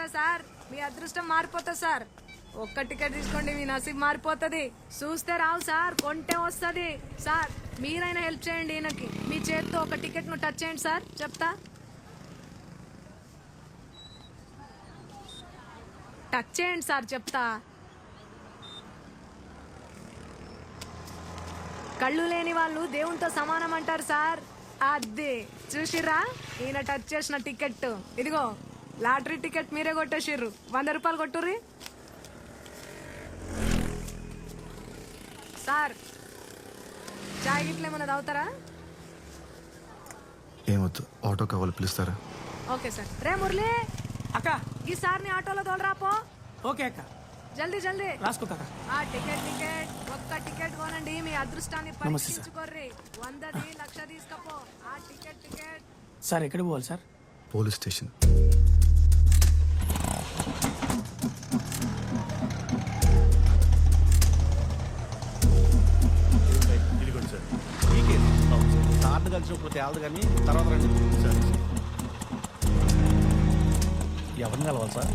చూసారా సార్, మీ అదృష్టం మారిపోతుంది సార్. ఒక్క టికెట్ తీసుకోండి, మీ నసీబ్ మారిపోతుంది. చూస్తే రావు సార్, కొంటే వస్తుంది సార్. మీరైనా హెల్ప్ చేయండి ఈయనకి. మీ చేత్తో ఒక టికెట్ ను టచ్ చేయండి సార్, చెప్తా. టచ్ చేయండి సార్, చెప్తా. కళ్ళు లేని వాళ్ళు దేవునితో సమానం అంటారు సార్. అదే చూసిర్రా, ఈయన టచ్ చేసిన టికెట్. ఇదిగో లాటరీ టికెట్ మీరే కొట్టేసిర్రు. 100 రూపాయలు కొట్టుర్రి సార్. చాయ్ గిట్ల ఏమన్నా తాగుతారా? ఏమొద్దు, ఆటో కావాలి, పిలుస్తారా? Okay sir. రే మురళి అక్క, ఈ సార్ని ఆటోలో తోలరాపో. ఓకే అక్క, జల్దీ జల్దీ రాసుకో కాక. ఆ టికెట్ ఒక్క టికెట్ కొనండి, మీ అదృష్టాన్ని పరీక్షించుకోర్రి. 100ది 1,00,000 తీసుకపో. ఆ టికెట్ సార్ ఎక్కడికి పోవాలి సార్? Police station. ఇదిగోండి సార్. మీకే సార్లు కలిసినప్పుడు తేలదు కానీ తర్వాత రండి సార్. ఎవరిని కలవాలి సార్?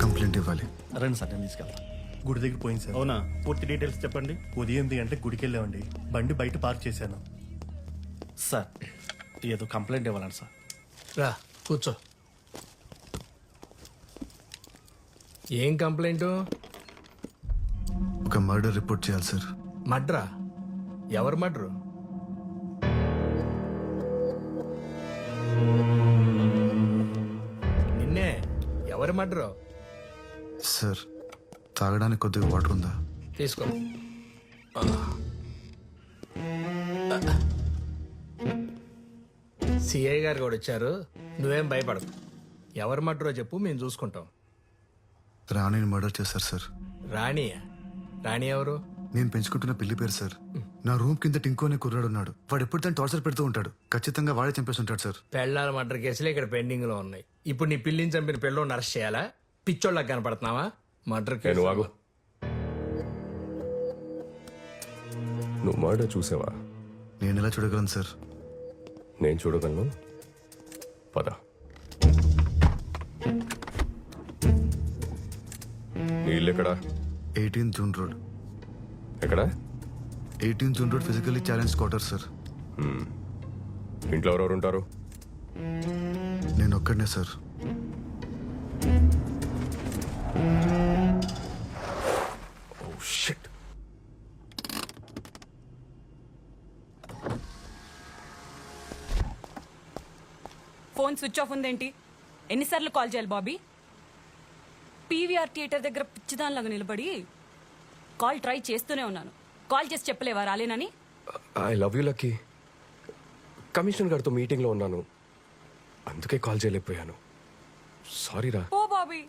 కంప్లైంట్ ఇవ్వాలి. రండి సార్, నేను తీసుకెళ్తాను. గుడి దగ్గర పోయింది సార్. అవునా? పూర్తి డీటెయిల్స్ చెప్పండి. ఉదయం 8 గంటలకు గుడికి వెళ్ళామండి. బండి బయట పార్క్ చేశాను. సార్ ఏదో కంప్లైంట్ ఇవ్వాలండి సార్. రా కూర్చో. ఏం కంప్లైంట్? ఒక మర్డర్ రిపోర్ట్ చేయాలి సార్. మడ్రా? ఎవరు మడ్రు? నిన్నే. ఎవరు మడ్రు? సార్, తాగడానికి కొద్దిగా వాటర్ ఉందా? తీసుకో. సిఐ గారు కూడా వచ్చారు, నువ్వేం భయపడకు. ఎవరు మడ్రో చెప్పు, మేము చూసుకుంటాం. రాణిని మర్డర్ చేశారు సార్. రాణి? రాణి ఎవరు? నేను పెంచుకుంటున్న పిల్లి పేరు సార్. నా రూమ్ కింద టింకో అనే కుర్రాడు ఉన్నాడు. వాడు ఎప్పుడు తను టార్చర్ పెడుతూ ఉంటాడు. ఖచ్చితంగా వాడే చంపేసి ఉంటాడు సార్. పెళ్ళాల మర్డర్ కేసులు ఇక్కడ పెండింగ్ లో ఉన్నాయి. ఇప్పుడు నీ పిల్లిని చంపిన పిల్లోని అరెస్ట్ చేయాలా? పిచ్చోళ్ళకి కనపడుతున్నావా? Murder case. నువ్వు మర్డర్ చూసావా? నేను ఎలా చూడగలను సార్? నేను చూడగలను. పద. నీ ఇల్లు ఎక్కడా? 18 జూన్ రోడ్. ఎక్కడా? 18 June road physically challenge quarter sir. ఇంట్లో ఎవరెవరు ఉంటారు? నేను ఒక్కడనే sir. Oh shit. Phone switch off ఉందేంటి? ఎన్నిసార్లు కాల్ చేయాలి బాబీ? పీవీఆర్ థియేటర్ దగ్గర పిచ్చిదానిలాగా నిలబడి కాల్ ట్రై చేస్తూనే ఉన్నాను. కాల్ చేసి చెప్పలేవా రాలేనని? I love you Lucky. Commissioner గారితో మీటింగ్లో ఉన్నాను, అందుకే కాల్ చేయలేకపోయాను. సారీరా. ఓ బాబీ,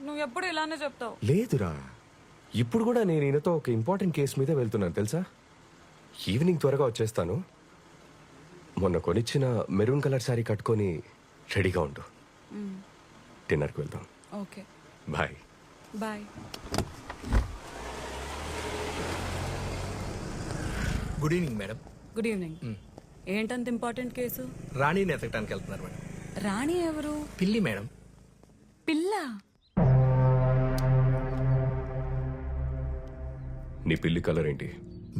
నువ్వు ఎప్పుడు ఇలానే చెప్తావు. లేదురా, ఇప్పుడు కూడా నేను ఈయనతో ఒక ఇంపార్టెంట్ కేసు మీద వెళ్తున్నాను తెలుసా. ఈవినింగ్ త్వరగా వచ్చేస్తాను. మొన్న కొనిచ్చిన మెరూన్ కలర్ శారీ కట్టుకొని రెడీగా ఉండు. డిన్నర్కి వెళ్దాం. Okay, bye. Bye. Good evening madam. Good evening. ఏంటంత ఇంపార్టెంట్ కేసు? రాణిని ఎతకడానికి వెళ్తున్నారు మేడం. రాణి ఎవరు? పిల్లి మేడం. పిల్ల? నీ పిల్లి కలర్ ఏంటి?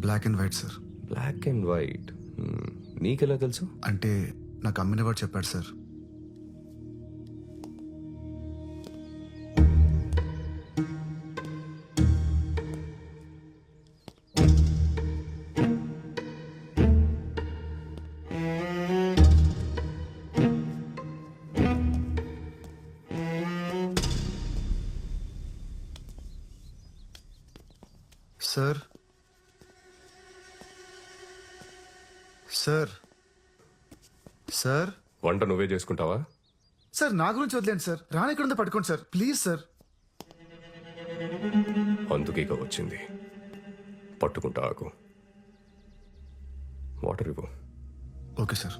Black and white sir. Black and white. నీకెలా తెలుసు? అంటే నాకు అమ్మిన వాడు చెప్పాడు సార్. సార్ సార్ సార్ వంట నువ్వే చేసుకుంటావా? సార్ నా గురించి వదిలేండి సార్. రాణి ఎక్కడుందో పట్టుకోండి సార్, ప్లీజ్ సార్. అందుకే ఇక వచ్చింది. పట్టుకుంటా ఆకు. వాటర్ ఇవ్వు. Okay sir.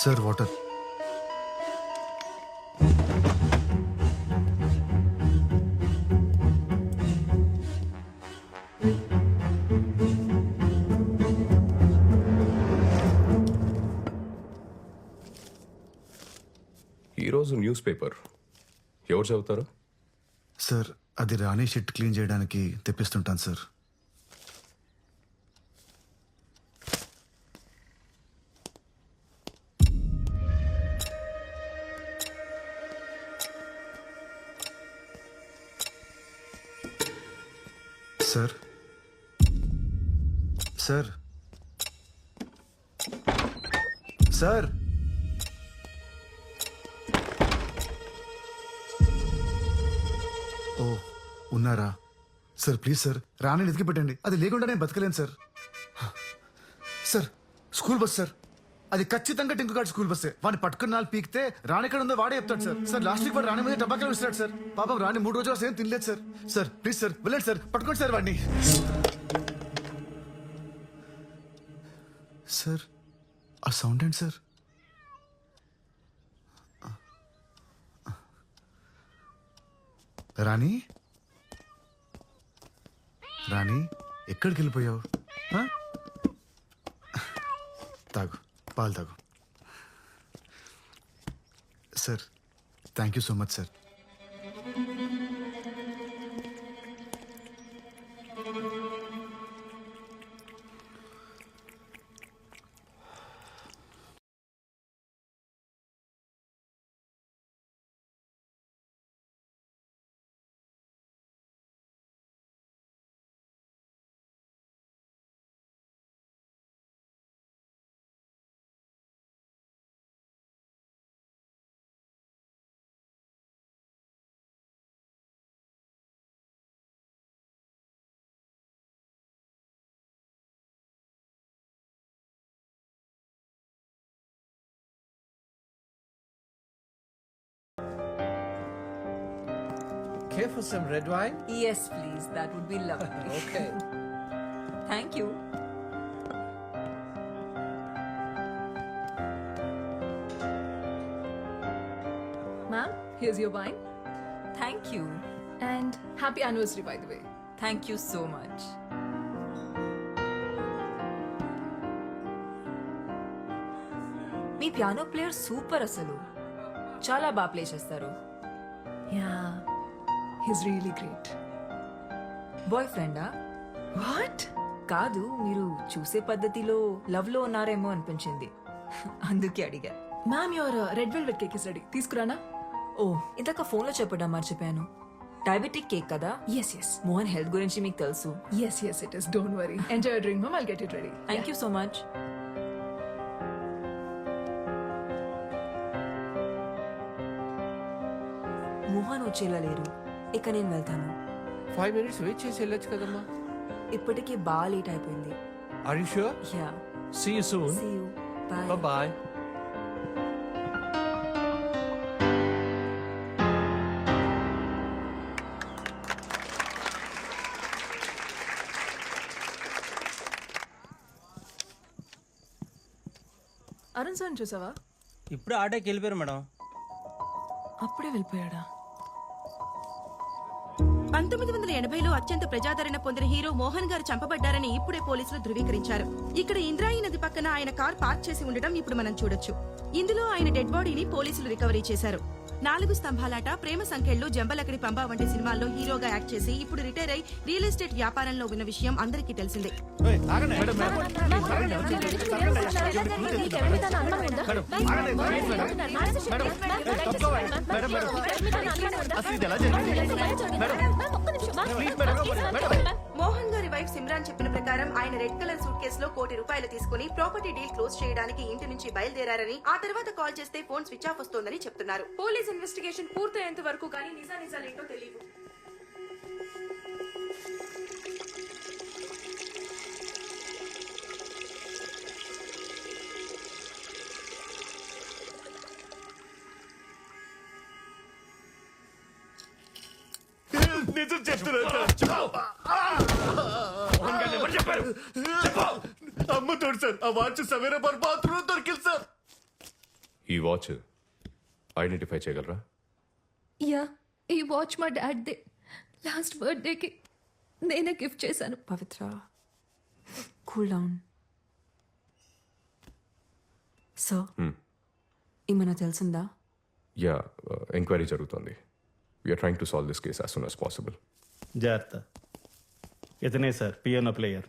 Sir water. ఈరోజు న్యూస్ పేపర్ ఎవరు చదువుతారు? సార్ అది రాణి షిట్ క్లీన్ చేయడానికి తెప్పిస్తుంటాను సార్. సార్ సార్ సార్ ఓ ఉన్నారా సార్? ప్లీజ్ సార్ రాణిని ఎతికి పెట్టండి. అది లేకుండా నేను బతకలేను sir. Sir school bus sir, అది ఖచ్చితంగా టింకు గార్డ్ స్కూల్ బస్సే. వాడిని పట్టుకున్న నాలుగు పీకితే రాణి ఎక్కడ ఉందో వాడే చెప్తాడు సార్. సార్ లాస్ట్ వీక్ వాడు రాణి మీద టబాకాలు విసిరాడు సార్. పాపం రాణి 3 రోజులు అసలు ఏం తినలేదు సార్. సార్ ప్లీజ్ సార్ వెళ్ళండి సార్, పట్టుకోండి సార్ వాడిని. సార్ ఆ సౌండ్ ఏంటి సార్? రాణి రాణి ఎక్కడికి వెళ్ళిపోయావు? ఆ? తాగు, పాలు తాగు. Sir thank you so much sir. Care for some red wine? Yes, please. That would be lovely. Okay. Thank you. Ma'am, here's your wine. Thank you. And happy anniversary, by the way. Thank you so much. మీ piano player super అసలు. చాలా బాగా play చేస్తారు. Yeah, he's really great. Boy ఫ్రెండా? What? కాదు, మీరు చూసే పద్ధతిలో లవ్ లో ఉన్నారేమో అనిపించింది. అందుకే అడిగా. Ma'am, your red velvet cake is ready. తీసుకురానా? ఓ, ఇందాక ఫోన్ లో చెప్పడం మర్చిపోయాను. డయాబెటిక్ కేక్ కదా? Yes, yes. మోహన్ హెల్త్ గురించి మీకు తెలుసు. Yes, yes, it is. Don't worry. Enjoy your drink, ma'am. I'll get it ready. Thank you so much. Mohan వచ్చేలా లేరు. ఇక నేను వెళ్తాను. 5 minutes wait చేసి వెళ్ళొచ్చు కదమ్మా. ఇప్పటికే బాగా లేట్ అయిపోయింది. Are you sure? Yeah, See you soon. See you. Bye. Bye-bye. Arun sir చూసావా? ఇప్పుడు ఆటోకి వెళ్ళిపోయారు మేడం. అప్పుడే వెళ్ళిపోయాడా? 1980లో అత్యంత ప్రజాదరణ పొందిన హీరో మోహన్ గారు చంపబడ్డారని ఇప్పుడే పోలీసులు ధృవీకరించారు. ఇక్కడ ఇంద్రాయి నది పక్కన ఆయన కార్ పార్క్ చేసి ఉండడం ఇప్పుడు మనం చూడొచ్చు. ఇందులో ఆయన డెడ్ బాడీని పోలీసులు రికవరీ చేశారు. 4 స్తంభాలాట, ప్రేమ సంఖ్యలు, జంబలకడి పంబ వంటి సినిమాల్లో హీరోగా యాక్ట్ చేసి ఇప్పుడు రిటైర్ అయి రియల్ ఎస్టేట్ వ్యాపారంలో ఉన్న విషయం అందరికీ తెలిసిందే. మోహన్ గారి వైఫ్ సిమ్రాన్ చెప్పిన ప్రకారం ఆయన రెడ్ కలర్ సూట్ కేసులో ₹1 కోటి తీసుకుని ప్రాపర్టీ డీల్ క్లోజ్ చేయడానికి ఇంటి నుంచి బయలుదేరారని, ఆ తర్వాత కాల్ చేస్తే ఫోన్ స్విచ్ ఆఫ్ వస్తోందని చెప్తున్నారు. పోలీస్ ఇన్వెస్టిగేషన్ పూర్తయ్యేంత వరకు కానీ నిజానిజాలేంటో తెలియదు. నిజం చెప్తున్నా అమ్మ తోడు సార్. ఆ వాచ్ సవేరా బాత్రూమ్ దొరికింది సార్. ఈ వాచ్ ఐడెంటిఫై చేయగలరా? యా, ఈ వాచ్ మా డాడ్దే. లాస్ట్ బర్త్డేకి నేనే గిఫ్ట్ చేశాను. పవిత్ర కూల్ డౌన్. సో ఏమైనా తెలిసిందా? యా, ఎంక్వైరీ జరుగుతోంది. We're trying to solve this case as soon as possible. జాగ్రత్త. ఇతనే సార్ పియోనో ప్లేయర్.